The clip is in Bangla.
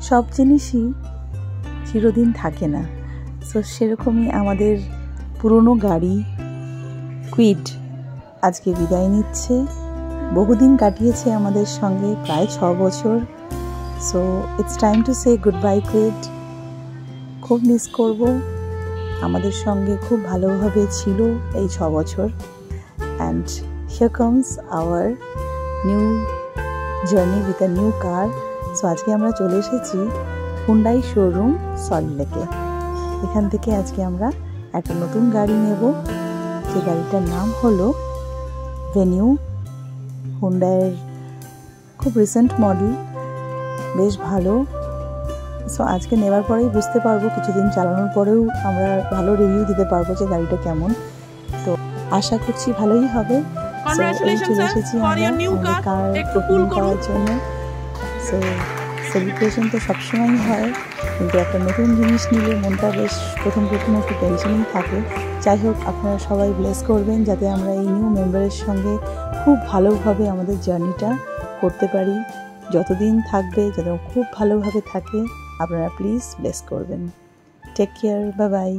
সব জিনিসই চিরদিন থাকে না। সো সেরকমই আমাদের পুরনো গাড়ি কুইড আজকে বিদায় নিচ্ছে। বহুদিন কাটিয়েছে আমাদের সঙ্গে, প্রায় 6 বছর। So it's time to say good bye Kwid. খুব মিস করব, আমাদের সঙ্গে খুব ভালোভাবে ছিল এই 6 বছর। And here comes our new journey with a new car. So আজকে আমরা চলে এসেছি হুন্ডাই শোরুম সল্টলেকে। এখান থেকে আজকে আমরা একটা নতুন গাড়ি নেব, যে গাড়িটার নাম হলো ভেনিউ। হুন্ডাইয়ের খুব রিসেন্ট মডেল, বেশ ভালো। সো আজকে নেওয়ার পরেই বুঝতে পারবো, কিছুদিন চালানোর পরেও আমরা ভালো রিভিউ দিতে পারবো যে গাড়িটা কেমন। তো আশা করছি ভালোই হবে। চলে এসেছি আমরা কার ওপেনিং করার জন্য। সো সেলিব্রেশন তো সবসময়ই হয়, কিন্তু একটা নতুন জিনিস নিলে মনটা বেশ প্রথম একটু টেনশনই থাকে। যাই হোক, আপনারা সবাই ব্লেস করবেন যাতে আমরা এই নিউ মেম্বারের সঙ্গে খুব ভালোভাবে আমাদের জার্নিটা করতে পারি। যতদিন থাকবে যাতে খুব ভালোভাবে থাকে, আপনারা প্লিজ ব্লেস করবেন। Take care, bye by.